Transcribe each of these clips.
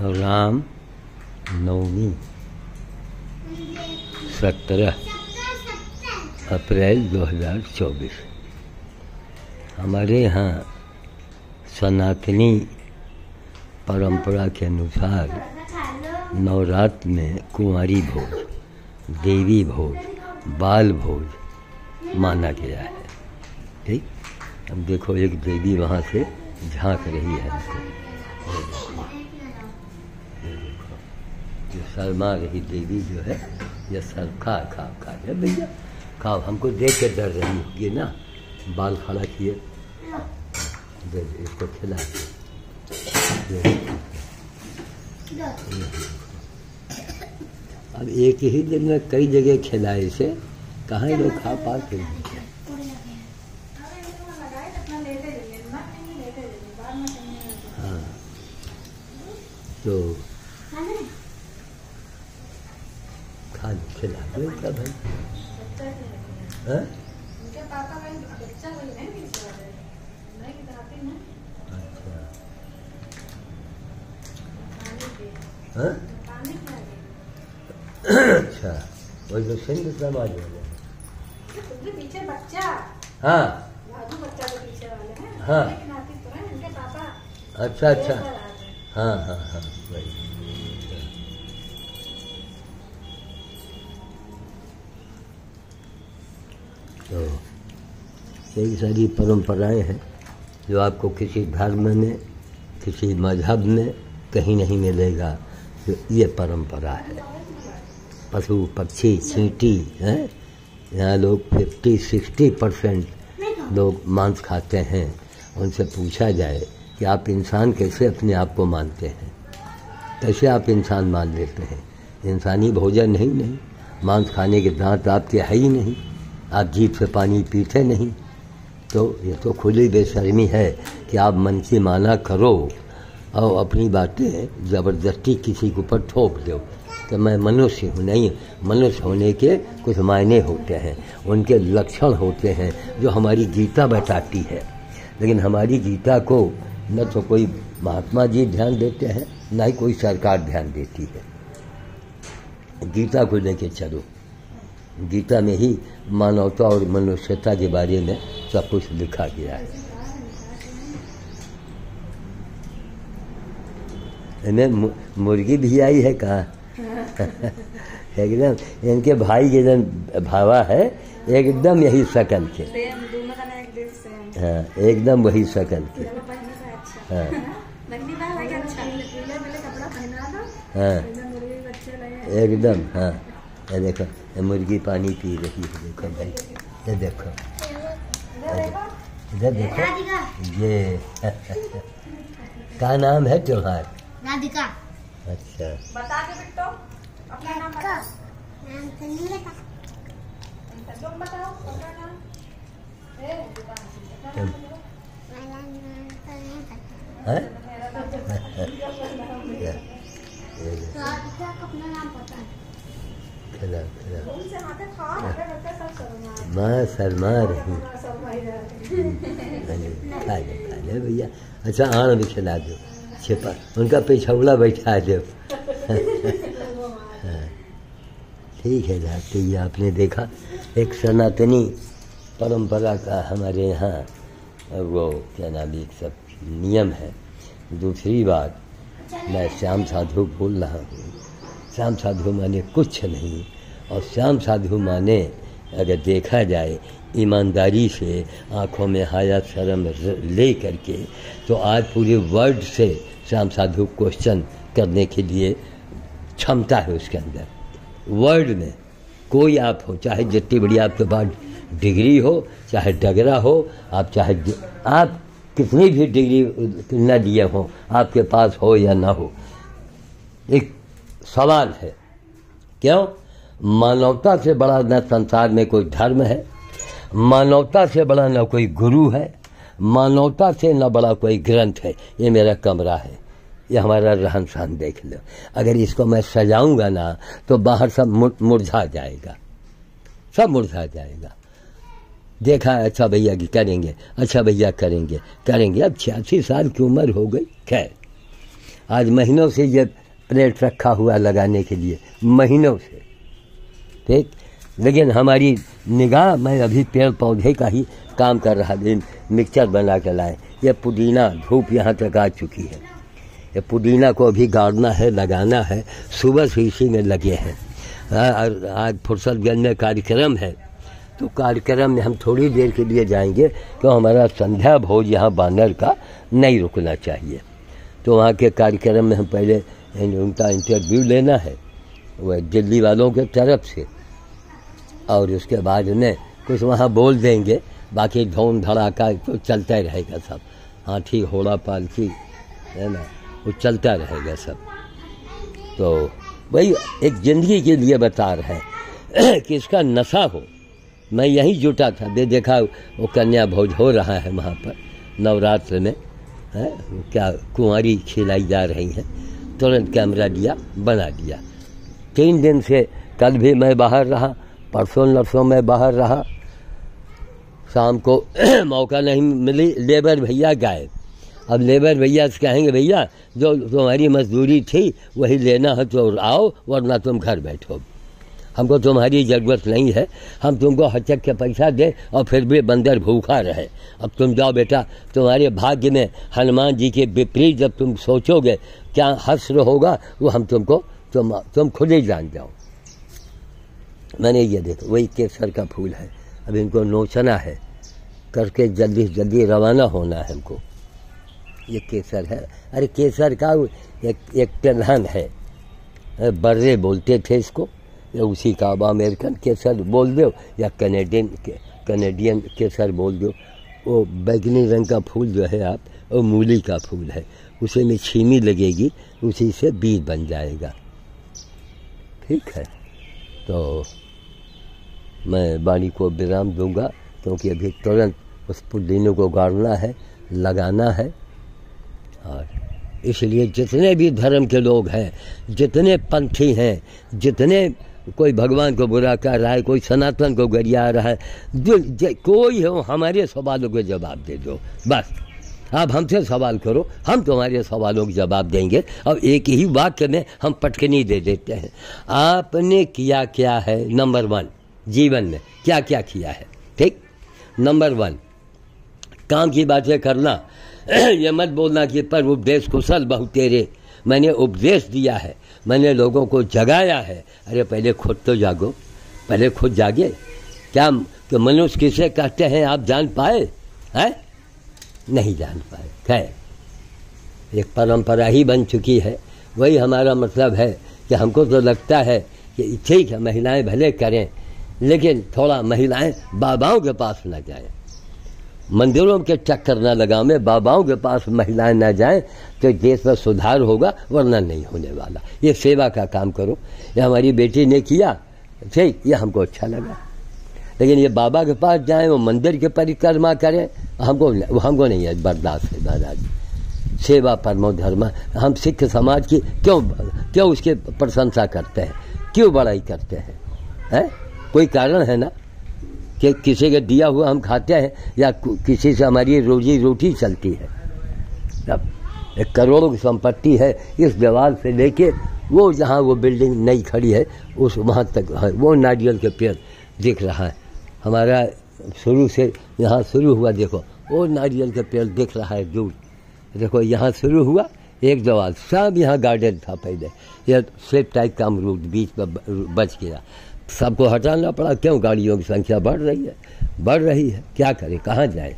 राम नवमी 17 अप्रैल 2024। हमारे यहाँ सनातनी परंपरा के अनुसार नवरात्र में कुंवारी भोज, देवी भोज, बाल भोज माना गया है। ठीक, अब देखो एक देवी वहाँ से झांक रही है हमको। जो शर्मा रही देवी जो है, यह सर खा भैया खाओ, हमको देख के डर रही होगी ना। बाल खड़ा किए, दे इसको खिला। अब एक ही दिन में कई जगह खिलाए से कहाँ लोग खा पाते हैं। हाँ, तो खा खिला दो क्या भाई। हाँ? हाँ? अच्छा, वही तो सिंध समाज वाले पीछे बच्चा। हाँ बच्चा के पीछे वाले हैं। हाँ, इनके पापा। अच्छा हाँ वही। तो कई सारी परंपराएं हैं जो आपको किसी धर्म में, किसी मजहब में कहीं नहीं मिलेगा। तो ये परंपरा है। पशु पक्षी चींटी हैं, यहाँ लोग 50-60% लोग मांस खाते हैं। उनसे पूछा जाए कि आप इंसान कैसे अपने आप को मानते हैं, कैसे आप इंसान मान लेते हैं। इंसानी भोजन नहीं, मांस खाने के दांत आपके है ही नहीं, आप जीभ से पानी पीते नहीं। तो ये तो खुली बेशर्मी है कि आप मन की माना करो और अपनी बातें ज़बरदस्ती किसी के ऊपर थोप दो कि मैं मनुष्य हूँ। नहीं, मनुष्य होने के कुछ मायने होते हैं, उनके लक्षण होते हैं जो हमारी गीता बताती है। लेकिन हमारी गीता को न तो कोई महात्मा जी ध्यान देते हैं, न ही कोई सरकार ध्यान देती है। गीता को लेके चलो, गीता में ही मानवता और मनुष्यता के बारे में सब कुछ लिखा गया है। इन्हें मुर्गी भी आई है कहाँ। एकदम इनके भाई के जन भावा है, एकदम यही शकल के। हाँ, एकदम वही शकल के। हाँ हाँ, एकदम। हाँ, ये देखो, ये मुर्गी पानी पी रही है। देखो भाई, ये देखो, इधर देखो। ये क्या नाम है त्योहार? राधिका। अच्छा, बता के बिट्टो अपना नाम बता। तुम बताओ अपना नाम। राधिका का अपना नाम पता है। खिला माँ शर्मा रही। खा ले भैया। अच्छा, आण भी खिला दो, छिपा उनका पेछौला बैठा दो। ठीक है साहब। तो ये आपने देखा एक सनातनी परंपरा का हमारे यहाँ वो क्या नाम, एक सब नियम है। दूसरी बात, मैं श्याम साधु बोल रहा हूँ। श्याम साधु माने कुछ नहीं, और श्याम साधु माने अगर देखा जाए ईमानदारी से, आँखों में हाया शर्म ले करके, तो आज पूरे वर्ल्ड से श्याम साधु क्वेश्चन करने के लिए क्षमता है उसके अंदर। वर्ल्ड में कोई आप हो, चाहे जितनी बड़ी आपके पास डिग्री हो, चाहे डगरा हो, आप चाहे आप कितनी भी डिग्री न दिए हो, आपके पास हो या ना हो, एक सवाल है। क्यों? मानवता से बड़ा न संसार में कोई धर्म है, मानवता से बड़ा न कोई गुरु है, मानवता से न बड़ा कोई ग्रंथ है। ये मेरा कमरा है, ये हमारा रहन सहन देख लो। अगर इसको मैं सजाऊंगा ना तो बाहर सब मुरझा जाएगा, सब मुरझा जाएगा। देखा, अच्छा भैया की करेंगे, अच्छा भैया करेंगे। अब 86 साल की उम्र हो गई। खैर, आज महीनों से ये प्लेट रखा हुआ लगाने के लिए, महीनों से, ठीक। लेकिन हमारी निगाह, मैं अभी पेड़ पौधे का ही काम कर रहा दिन, मिक्सचर बना के लाए। ये पुदीना धूप यहाँ तक आ चुकी है, ये पुदीना को अभी गाड़ना है, लगाना है, सुबह से इसी में लगे हैं। आज फुर्सतगंज में कार्यक्रम है, तो कार्यक्रम में हम थोड़ी देर के लिए जाएंगे, तो हमारा संध्या भोज यहाँ बानर का नहीं रुकना चाहिए। तो वहाँ के कार्यक्रम में हम पहले उनका इंटरव्यू लेना है, वह दिल्ली वालों के तरफ से, और उसके बाद उन्हें कुछ वहाँ बोल देंगे, बाकी धूम धड़ाका तो चलता ही रहेगा सब, हाथी घोड़ा पालकी है ना, वो चलता रहेगा सब। तो वही एक ज़िंदगी के लिए बता रहे हैं कि इसका नशा हो। मैं यहीं जुटा था, देखा वो कन्या भोज हो रहा है वहाँ पर नवरात्र में, है क्या कुंवारी खिलाई जा रही हैं, तुरंत कैमरा लिया, बना दिया। 3 दिन से, कल भी मैं बाहर रहा, परसों नरसों में बाहर रहा, शाम को मौका नहीं मिली, लेबर भैया गायब। अब लेबर भैया से कहेंगे भैया जो तुम्हारी मजदूरी थी वही लेना है तो आओ, वरना तुम घर बैठो, हमको तुम्हारी ज़रूरत नहीं है, हम तुमको हचक के पैसा दें और फिर भी बंदर भूखा रहे। अब तुम जाओ बेटा, तुम्हारे भाग्य में हनुमान जी के विपरीत जब तुम सोचोगे क्या हश्र होगा, वो हम तुमको तुम खुद ही जान जाओ। मैंने ये देखो, वही केसर का फूल है, अब इनको नोचना है, करके जल्दी से जल्दी रवाना होना है हमको। ये केसर है, अरे केसर का एक तिलहन है, बर्रे बोलते थे इसको, या उसी का अब अमेरिकन केसर बोल दो या कैनेडियन केसर बोल दो। वो बैगनी रंग का फूल जो है आप, वो मूली का फूल है, उसे में छीमी लगेगी, उसी से बीज बन जाएगा, ठीक है। तो मैं वाणी को विराम दूंगा, क्योंकि अभी तुरंत उस पुदीने को गाड़ना है, लगाना है। और इसलिए जितने भी धर्म के लोग हैं, जितने पंथी हैं, जितने कोई भगवान को बुरा कर रहा है, कोई सनातन को गरिया रहा है, कोई हो, हमारे सवालों के जवाब दे दो बस। आप हमसे सवाल करो, हम तुम्हारे सवालों के जवाब देंगे। और एक ही वाक्य में हम पटकनी दे देते हैं, आपने किया क्या है, नंबर 1 जीवन में क्या क्या किया है, ठीक। नंबर 1 काम की बातें करना, ये मत बोलना कि पर उपदेश कुशल बहु तेरे, मैंने उपदेश दिया है, मैंने लोगों को जगाया है। अरे पहले खुद तो जागो, पहले खुद जागे। क्या कि मनुष्य किसे कहते हैं आप जान पाए हैं? नहीं जान पाए। खैर एक परंपरा ही बन चुकी है। वही हमारा मतलब है कि हमको तो लगता है कि ठीक है महिलाएं भले करें, लेकिन थोड़ा महिलाएं बाबाओं के पास न जाएं, मंदिरों के चक्कर न लगाएं, बाबाओं के पास महिलाएं न जाएं, तो देश में सुधार होगा, वरना नहीं होने वाला। ये सेवा का काम करो, ये हमारी बेटी ने किया, ठीक, ये हमको अच्छा लगा। लेकिन ये बाबा के पास जाएं, वो मंदिर की परिक्रमा करें, हमको नहीं है बर्दाश्त है महाराज। सेवा परमो धर्म। हम सिख समाज की क्यों उसकी प्रशंसा करते हैं, क्यों बड़ाई करते हैं? कोई कारण है ना कि किसी के दिया हुआ हम खाते हैं, या किसी से हमारी रोजी रोटी चलती है। अब 1 करोड़ की संपत्ति है, इस दीवार से लेके वो जहाँ वो बिल्डिंग नई खड़ी है उस वहाँ तक है, वो नारियल के पेड़ दिख रहा है हमारा, शुरू से यहाँ शुरू हुआ, देखो वो नारियल के पेड़ दिख रहा है दूर, देखो यहाँ शुरू हुआ एक दीवार, सब यहाँ गार्डन था पहले, यह स्लिप टाइप का अमरूद बीच में बच गया, सबको हटाना पड़ा। क्यों? गाड़ियों की संख्या बढ़ रही है, क्या करें, कहाँ जाए?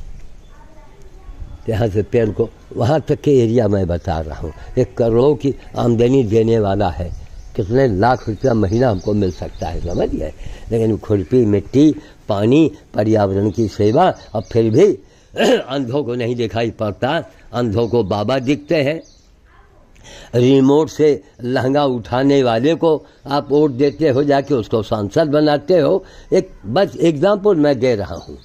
यहाँ से पेड़ को वहाँ तक के एरिया मैं बता रहा हूँ, 1 करोड़ की आमदनी देने वाला है, कितने लाख रुपया महीना हमको मिल सकता है, समझ गए? लेकिन खुरपी, मिट्टी, पानी, पर्यावरण की सेवा, अब फिर भी अंधों को नहीं दिखाई पड़ता, अंधों को बाबा दिखते हैं। रिमोट से लहंगा उठाने वाले को आप वोट देते हो, जाके उसको सांसद बनाते हो। एक बस एग्जाम्पल मैं दे रहा हूँ,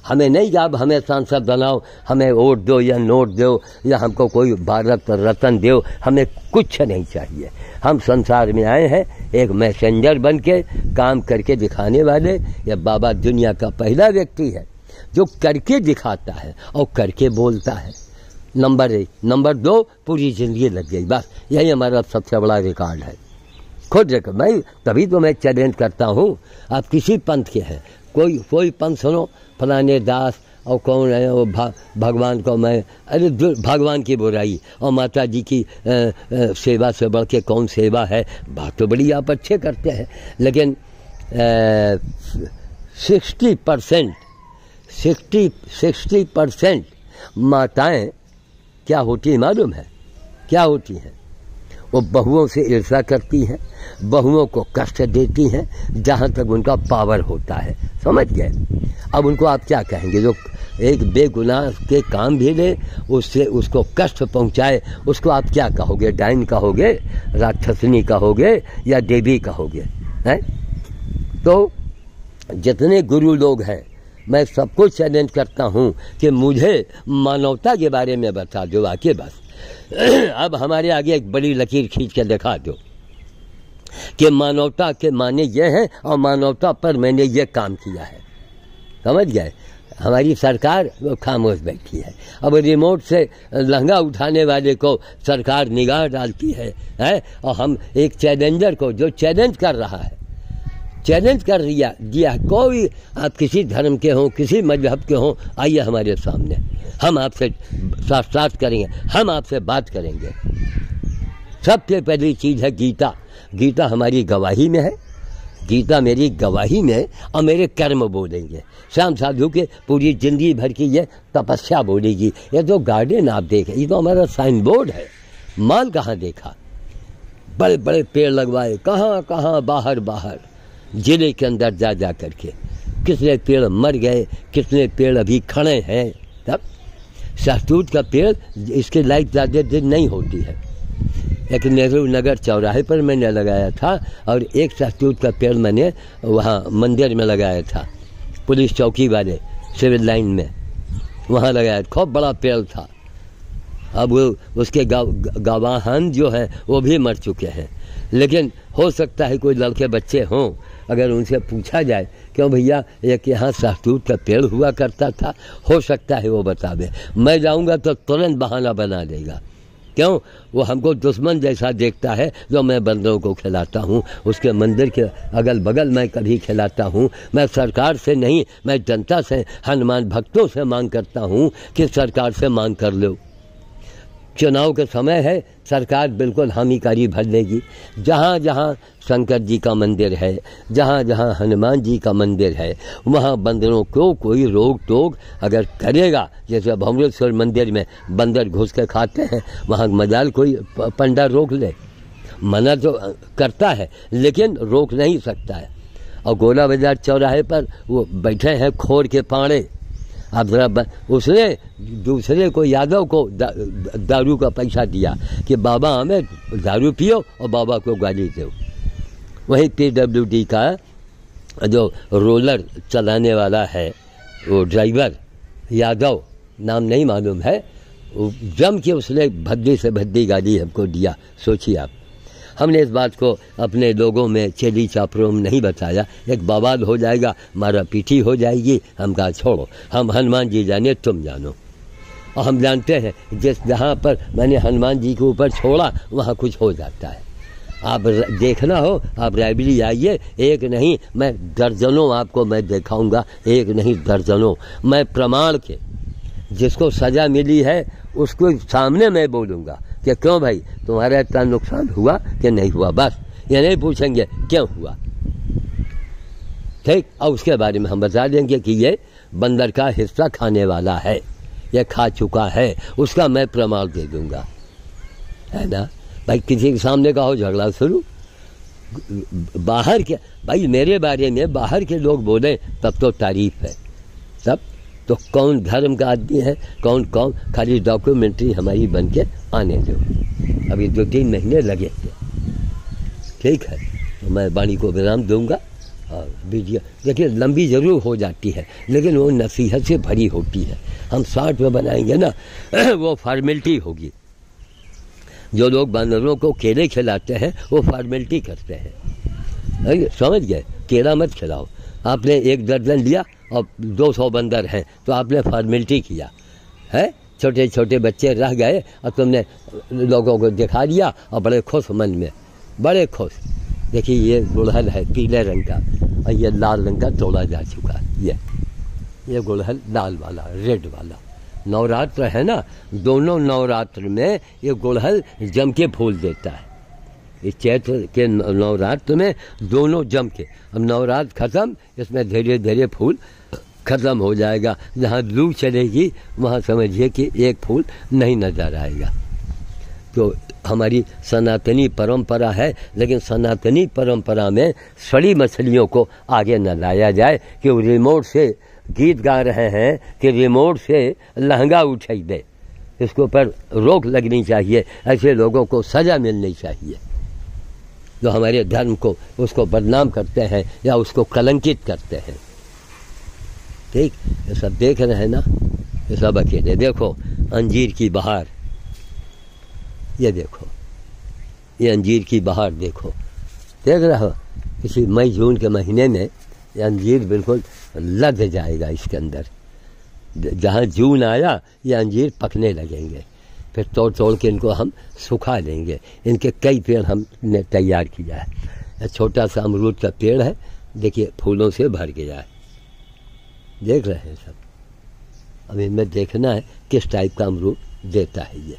हमें नहीं कि आप हमें सांसद बनाओ, हमें वोट दो या नोट दो या हमको कोई भारत रत्न दो, हमें कुछ नहीं चाहिए। हम संसार में आए हैं एक मैसेंजर बन के, काम करके दिखाने वाले। ये बाबा दुनिया का पहला व्यक्ति है जो करके दिखाता है और करके बोलता है। नंबर 1। नंबर 2, पूरी ज़िंदगी लग गई, बस यही हमारा सबसे बड़ा रिकॉर्ड है। खुद देखो, मैं तभी तो मैं चैलेंज करता हूँ, आप किसी पंथ के हैं, कोई पंथ सुनो, फलाने दास और कौन है वो भगवान को मैं, अरे भगवान की बुराई और माता जी की सेवा से बढ़ के कौन सेवा है। बात तो बड़ी आप अच्छे करते हैं, लेकिन 60% माताएं क्या होती है मालूम है? क्या होती हैं? वो बहुओं से ईर्ष्या करती हैं, बहुओं को कष्ट देती हैं जहाँ तक उनका पावर होता है, समझ गए? अब उनको आप क्या कहेंगे? जो एक बेगुनाह के काम भी ले, उससे उसको कष्ट पहुँचाए, उसको आप क्या कहोगे? डाइन कहोगे, राक्षसनी कहोगे या देवी कहोगे? हैं? तो जितने गुरु लोग हैं, मैं सबको चैलेंज करता हूँ कि मुझे मानवता के बारे में बता दो आके, बस। अब हमारे आगे एक बड़ी लकीर खींच के दिखा दो कि मानवता के माने ये हैं और मानवता पर मैंने ये काम किया है, समझ गए? हमारी सरकार वो खामोश बैठी है। अब रिमोट से लहंगा उठाने वाले को सरकार निगाह डालती है और हम एक चैलेंजर को, जो चैलेंज कर रहा है, चैलेंज कर दिया, कोई आप किसी धर्म के हों, किसी मजहब के हों, आइए हमारे सामने, हम आपसे साक्षात करेंगे, हम आपसे बात करेंगे। सबसे पहली चीज़ है गीता। गीता हमारी गवाही में है, गीता मेरी गवाही में और मेरे कर्म बोलेंगे। श्याम साधु के पूरी जिंदगी भर की ये तपस्या बोलेगी। ये तो गार्डन आप देखें, ये तो हमारा साइन बोर्ड है। माल कहाँ देखा? बड़े बड़े पेड़ लगवाए, कहाँ बाहर जिले के अंदर जा करके। कितने पेड़ मर गए, कितने पेड़ अभी खड़े हैं। तब शहतूत का पेड़ इसके लाइफ ज़्यादा दिन नहीं होती है। एक नेहरू नगर चौराहे पर मैंने लगाया था और एक शहतूत का पेड़ मैंने वहाँ मंदिर में लगाया था, पुलिस चौकी वाले सिविल लाइन में, वहाँ लगाया। खूब बड़ा पेड़ था। अब वो उसके गवाहान जो हैं वो भी मर चुके हैं। लेकिन हो सकता है कोई लड़के बच्चे हों, अगर उनसे पूछा जाए क्यों भैया एक यहाँ शहतूत का पेड़ हुआ करता था, हो सकता है वो बतावे। मैं जाऊँगा तो तुरंत बहाना बना देगा। क्यों? वो हमको दुश्मन जैसा देखता है। जो मैं बंदरों को खिलाता हूँ, उसके मंदिर के अगल बगल मैं कभी खिलाता हूँ। मैं सरकार से नहीं, मैं जनता से, हनुमान भक्तों से मांग करता हूँ कि सरकार से मांग कर लो। चुनाव के समय है, सरकार बिल्कुल हामिकारी भर देगी। जहाँ जहाँ शंकर जी का मंदिर है, जहाँ जहाँ हनुमान जी का मंदिर है, वहाँ बंदरों को कोई रोक टोक अगर करेगा, जैसे भुवनेश्वर मंदिर में बंदर घुस के खाते हैं, वहाँ मजाल कोई पंडा रोक ले, मना तो करता है लेकिन रोक नहीं सकता है। और गोला बाजार चौराहे पर वो बैठे हैं खोर के पाड़े। अब जरा उसने दूसरे को, यादव को दारू का पैसा दिया कि बाबा हमें दारू पियो और बाबा को गाली दो। वहीं PWD का जो रोलर चलाने वाला है, वो ड्राइवर यादव, नाम नहीं मालूम है, जम के उसने भद्दी से भद्दी गाली हमको दिया। सोचिए आप। हमने इस बात को अपने लोगों में चेली चापरों में नहीं बताया, एक बवाल हो जाएगा, मारा पीठी हो जाएगी। हम कहा छोड़ो, हम हनुमान जी जाने, तुम जानो। और हम जानते हैं जिस जहाँ पर मैंने हनुमान जी के ऊपर छोड़ा वहाँ कुछ हो जाता है। आप देखना हो, आप रायबरेली आइए, एक नहीं मैं दर्जनों आपको मैं दिखाऊंगा, एक नहीं दर्जनों। मैं प्रमाण के जिसको सजा मिली है उसको सामने मैं बोलूँगा कि क्यों भाई तुम्हारा इतना नुकसान हुआ कि नहीं हुआ, बस ये नहीं पूछेंगे क्यों हुआ, ठीक। और उसके बारे में हम बता देंगे कि ये बंदर का हिस्सा खाने वाला है, ये खा चुका है, उसका मैं प्रमाण दे दूंगा, है ना भाई। किसी के सामने का हो झगड़ा शुरू, बाहर के भाई मेरे बारे में बाहर के लोग बोले तब तो तारीफ है, तब तो कौन धर्म का आदमी है, कौन खाली डॉक्यूमेंट्री हमारी बन के आने दो। अभी 2-3 महीने लगे थे, ठीक है। तो मैं वाणी को विराम दूंगा और वीडियो देखिए लंबी ज़रूर हो जाती है लेकिन वो नसीहत से भरी होती है। हम 60 में बनाएंगे ना वो फॉर्मेलिटी होगी। जो लोग बानरों को केले खिलाते हैं वो फॉर्मेलिटी करते हैं, समझ गए? केला मत खिलाओ। आपने 1 दर्जन लिया और 200 बंदर हैं तो आपने फॉर्मेलिटी किया है, छोटे छोटे बच्चे रह गए और तुमने लोगों को दिखा दिया और बड़े खुश मन में, बड़े खुश। देखिए ये गुड़हल है पीले रंग का और ये लाल रंग का तोड़ा जा चुका है। ये गुड़हल लाल वाला, रेड वाला। नवरात्र है ना, दोनों नवरात्र में ये गुड़हल जम के फूल देता है। इस चैत्र के नवरात्र में दोनों जम के, अब नवरात्र खत्म, इसमें धीरे धीरे फूल खत्म हो जाएगा। जहाँ लू चलेगी वहाँ समझिए कि एक फूल नहीं नजर आएगा। तो हमारी सनातनी परंपरा है, लेकिन सनातनी परंपरा में सड़ी मछलियों को आगे न लाया जाए कि वो रिमोट से गीत गा रहे हैं कि रिमोट से लहंगा उठाई दे। इसके ऊपर रोक लगनी चाहिए, ऐसे लोगों को सजा मिलनी चाहिए जो हमारे धर्म को उसको बदनाम करते हैं या उसको कलंकित करते हैं। ठीक, ये सब देख रहे हैं ना, ये सब अकेले। देखो अंजीर की बहार, ये देखो, ये अंजीर की बहार देखो, देख रहे हो। किसी मई जून के महीने में ये अंजीर बिल्कुल लद जाएगा इसके अंदर। जहाँ जून आया ये अंजीर पकने लगेंगे, फिर तोड़ तोड़ के इनको हम सुखा लेंगे। इनके कई पेड़ हमने तैयार किया है। छोटा सा अमरूद का पेड़ है, देखिए फूलों से भर गया है, देख रहे हैं सब। अब इनमें देखना है किस टाइप का अमरूद देता है। ये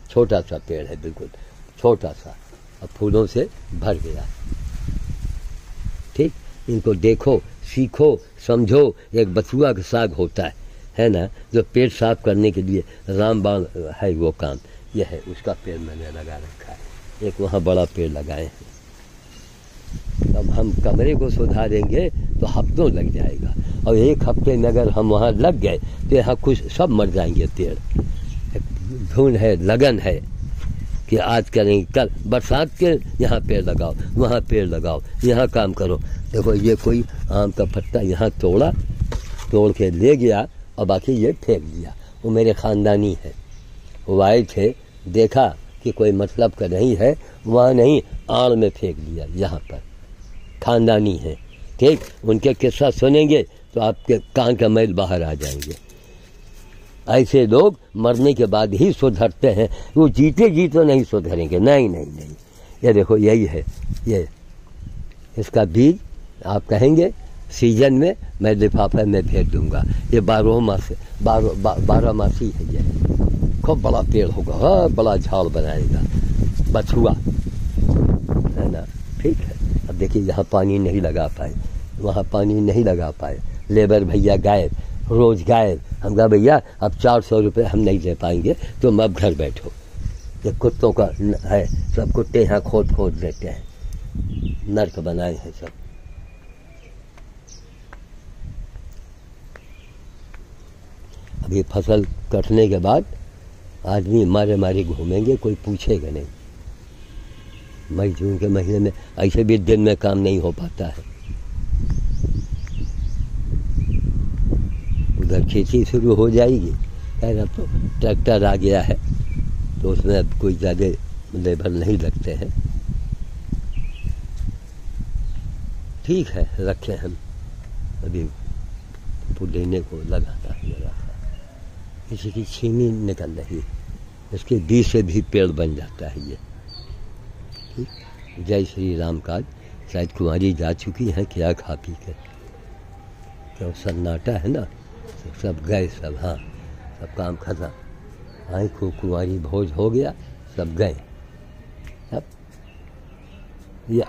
छोटा सा पेड़ है, बिल्कुल छोटा सा, अब फूलों से भर गया। ठीक, इनको देखो, सीखो, समझो। एक बथुआ का साग होता है ना, जो पेट साफ करने के लिए रामबाण है वो काम, यह है उसका पेड़ मैंने लगा रखा है। एक वहाँ बड़ा पेड़ लगाए हैं। अब हम कमरे को सुधारेंगे तो हफ्तों लग जाएगा, और एक हफ्ते में अगर हम वहाँ लग गए तो यहाँ कुछ सब मर जाएंगे पेड़। धुन है, लगन है कि आज करेंगे, कल बरसात के यहाँ पेड़ लगाओ, वहाँ पेड़ लगाओ, यहाँ काम करो। देखो ये कोई आम का पत्ता यहाँ तोड़ के ले गया और बाकी ये फेंक दिया। वो मेरे ख़ानदानी है, वो आए थे, देखा कि कोई मतलब का नहीं है, वहाँ नहीं, आड़ में फेंक दिया। यहाँ पर ख़ानदानी है। ठीक, उनके किस्सा सुनेंगे तो आपके कान का मैल बाहर आ जाएंगे। ऐसे लोग मरने के बाद ही सुधरते हैं, वो जीते जी तो नहीं सुधरेंगे। नहीं नहीं नहीं, ये देखो यही है, ये इसका बीज आप कहेंगे सीजन में मैं लिफाफे में भेज दूंगा। ये 12 मासी है। ये खूब बड़ा पेड़ होगा, हाँ, बड़ा झाड़ बनाएगा, बथुआ है ना। ठीक है, अब देखिए यहाँ पानी नहीं लगा पाए, वहाँ पानी नहीं लगा पाए, लेबर भैया गायब, रोज गायब। हम कहा भैया अब 400 रुपये हम नहीं दे पाएंगे, तुम अब घर बैठो। ये कुत्तों का है, सब कुत्ते यहाँ खोद देते हैं, नर्क बनाए हैं सब। अभी फसल कटने के बाद आदमी मारे मारे घूमेंगे, कोई पूछेगा नहीं। मई जून के महीने में ऐसे भी दिन में काम नहीं हो पाता है। उधर खेती शुरू हो जाएगी, खैर अब तो ट्रैक्टर आ गया है तो उसमें अब कोई ज़्यादा लेबर नहीं लगते हैं। ठीक है, रखें हम अभी पुदीने को लगाता है जरा सा। किसी की छीमी निकल रही है, इसके बीज से भी पेड़ बन जाता है ये। ठीक, जय श्री राम काज। शायद कुंवारी जा चुकी हैं क्या खा पी के, तो सन्नाटा है ना, सब गए सब। हाँ, सब काम खत्म, आई खूब कुंवारी भोज हो गया, सब गए। अब ये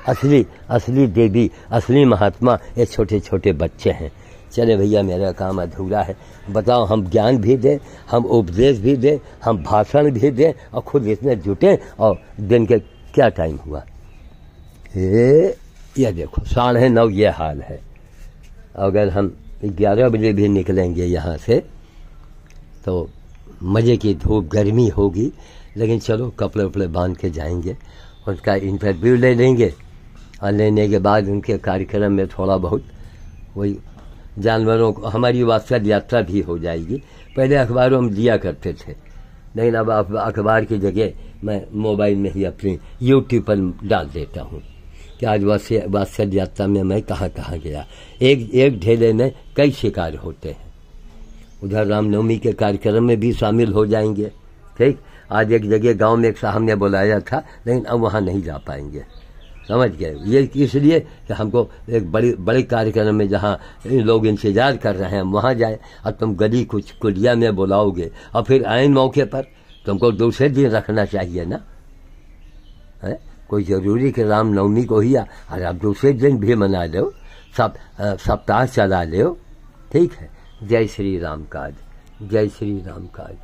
असली देवी, असली महात्मा ये छोटे छोटे बच्चे हैं। चले भैया मेरा काम अधूरा है, बताओ हम ज्ञान भी दें, हम उपदेश भी दें, हम भाषण भी दें और खुद इसमें जुटें। और दिन के क्या टाइम हुआ, ये देखो 9:30 ये हाल है। अगर हम 11 बजे भी निकलेंगे यहाँ से तो मज़े की धूप, गर्मी होगी, लेकिन चलो कपड़े वपड़े बांध के जाएंगे, उनका इंटरव्यू ले लेंगे और लेने के बाद उनके कार्यक्रम में थोड़ा बहुत वही जानवरों को, हमारी वात्सल्य यात्रा भी हो जाएगी। पहले अखबारों में दिया करते थे, लेकिन अब अखबार की जगह मैं मोबाइल में ही अपनी यूट्यूब पर डाल देता हूँ कि आज वात्सल्य यात्रा में मैं कहाँ कहाँ गया। एक ढेले में कई शिकार होते हैं, उधर रामनवमी के कार्यक्रम में भी शामिल हो जाएंगे। ठीक, आज एक जगह गांव में एक साहब ने बुलाया था, लेकिन अब वहाँ नहीं जा पाएंगे, समझ गए। ये इसलिए कि हमको एक बड़े कार्यक्रम में जहाँ लोग इंतजार कर रहे हैं वहाँ जाए, और तुम गली कुछ कुलिया में बुलाओगे और फिर आए मौके पर, तुमको दूसरे दिन रखना चाहिए ना, है? कोई ज़रूरी कि रामनवमी को ही और आप दूसरे दिन भी मना लो, सप्ताह चला लो, ठीक है। जय श्री राम काज, जय श्री राम काज।